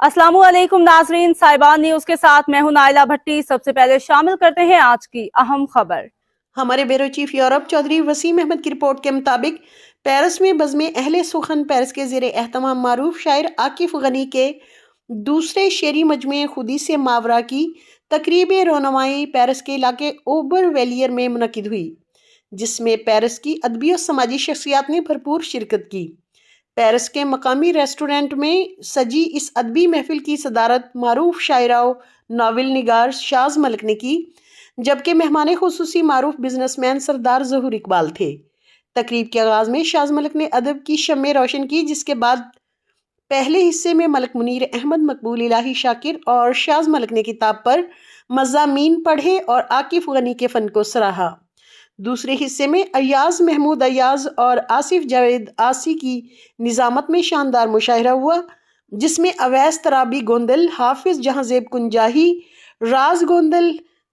अस्सलामु अलैकुम नाजरीन, साहिबान न्यूज के साथ मैं हूं नाइला भट्टी। सबसे पहले शामिल करते हैं आज की अहम खबर। हमारे bureau chief Europe Chaudhry Waseem Ahmad की रिपोर्ट के मुताबिक पेरिस में बज़्म अहले सुखन पेरिस के ज़ेरे एहतमाम मारूफ शायर आकिफ गनी के दूसरे शेरी मजमे खुदी से मावरा की तकरीब रोनमाई पेरिस के इलाके ओबर वेलियर में मुनक़िद हुई, जिसमें पेरिस की अदबी और समाजी शख्सियात ने भरपूर शिरकत की। पेरिस के मकामी रेस्टोरेंट में सजी इस अदबी महफिल की सदारत मारूफ शायरा नावल निगार शाज मलिक ने की, जबकि मेहमान खुसूसी मारूफ बिजनेसमैन सरदार ज़हूर इकबाल थे। तकरीब के आगाज़ में शाज मलिक ने अदब की शम्में रोशन की, जिसके बाद पहले हिस्से में मलिक मुनीर अहमद मकबूल इलाही शाकिर और शाज मलिक ने किताब पर मज़ामीन पढ़े और आकिफ गनी के फ़न को सराहा। दूसरे हिस्से में अय्याज महमूद अय्याज और आसिफ जावेद आसी की निज़ामत में शानदार मुशाहिरा हुआ, जिसमें अवैस तराबी गोंदल, हाफिज जहांजेब कुंजाही, राज गोंदल,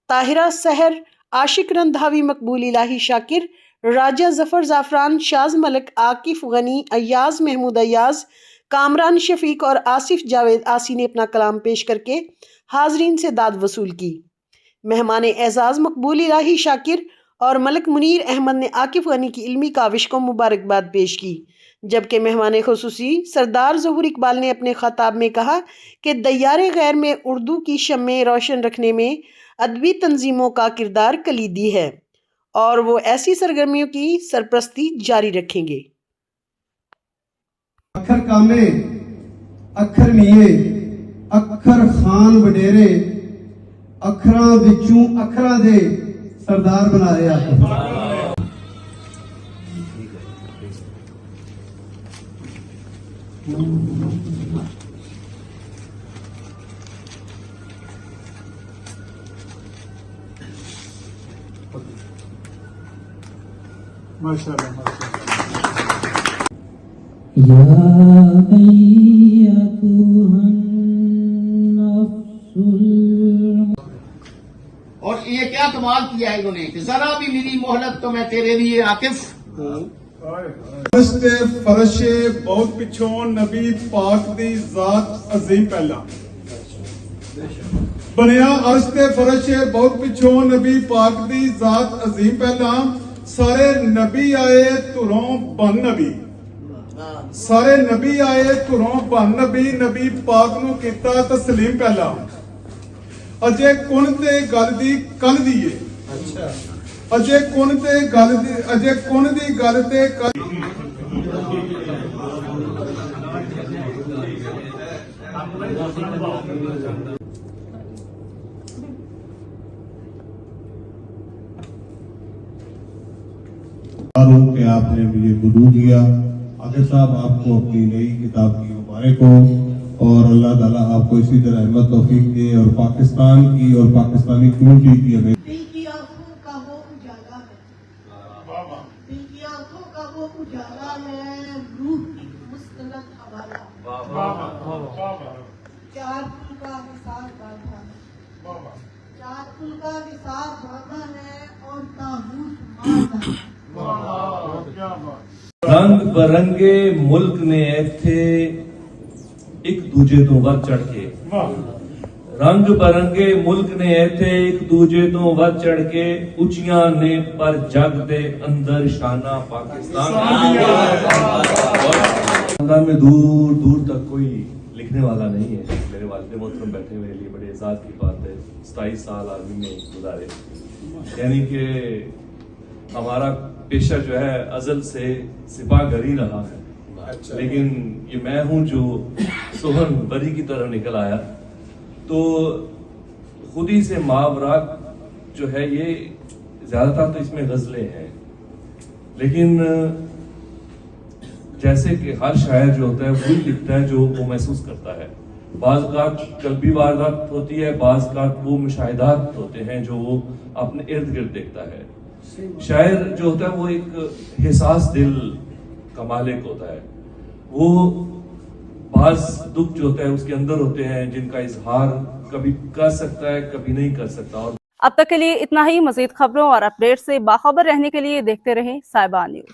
ताहिरा सहर, आशिक रंधावी मकबूल इलाही शाकिर, राजा जफर जाफरान, शाज मलिक, आकिफ गनी, अय्याज महमूद अय्याज, कामरान शफीक और आसिफ जावेद आसी ने अपना कलाम पेश करके हाजरीन से दाद वसूल की। मेहमान एजाज मकबूल इलाही शाकिर और मलिक मुनीर अहमद ने आकिफ गनी की इल्मी काविश को मुबारकबाद पेश की, जबकि मेहमान खुसूसी सरदार ज़हूर इकबाल ने अपने खताब में कहा कि दयारे गैर में उर्दू की शम्में रोशन रखने में अदबी तंजीमों का किरदार कलीदी है और वो ऐसी सरगर्मियों की सरपरस्ती जारी रखेंगे। अखर कामे, अखर मीए, अखर खान वडेरे, अखरां विचों अखरां दे सरदार बना रहे आपको। माशाअल्लाह। और ये क्या कमाल किया है इन्होंने कि जरा भी मेरी मोहलत तो मैं तेरे लिए आकिफ फरशे बहुत पिछों नबी पाक दी जात अजीम पहला बनया अर्श ते फरशे बहुत पिछों नबी पाक दी जात अजीम पहला सारे नबी आए धुरों बन नबी सारे नबी आए धुरों बन नबी नबी पाक नूं कीता तस्लीम पहला अजे कुन ते गल दी कल दी है अजे कुन ते गल दी अजे कुन दी गल ते कल कि आपने मुझे गुरु दिया। आगे साहब आपको अपनी नई किताब की मुबारक हो और अल्लाह ताला आपको इसी तरह रहमत तौफीक दे और पाकिस्तान की और पाकिस्तानी कम्युनिटी की हमें दिल की आंखों का वो उजाला है, दिल की आंखों का वो उजाला है, रूह की मुस्तलद हवाला, चार पुल का विसार बांधा है, चार पुल का विसार बांधा है और ताबूत मारता है। रंग बरंगे मुल्क ने थे एक दूजे तो वध चढ़ के, रंग बरंगे मुल्क ने थे एक दूजे तो वध चढ़ के, उचियां ने पर जग दे अंदर शाना पाकिस्तान में दूर दूर तक कोई लिखने वाला नहीं है। मेरे वालिद मोहतरम बैठे हुए लिए बड़े एजाज की बात है। 27 साल आर्मी में गुजारे, यानी कि हमारा पेशा जो है अजल से सिपाहगरी रहा है। अच्छा। लेकिन ये मैं हूं जो सोहन बरी की तरह निकल आया, तो खुदी से मावरा जो है ये ज्यादातर तो इसमें गजलें हैं, लेकिन जैसे कि हर शायर जो होता है वही लिखता है जो वो महसूस करता है। बाज़ कल्बी वारदात होती है, बाज़ वो मुशाहिदात होते हैं जो वो अपने इर्द गिर्द देखता है। शायर जो होता है वो एक हिसास दिल का मालिक होता है। वो बाज़ दुख जो होता है उसके अंदर होते हैं जिनका इजहार कभी कर सकता है, कभी नहीं कर सकता। और अब तक के लिए इतना ही। मजीद खबरों और अपडेट से बाखबर रहने के लिए देखते रहें साहिबान न्यूज।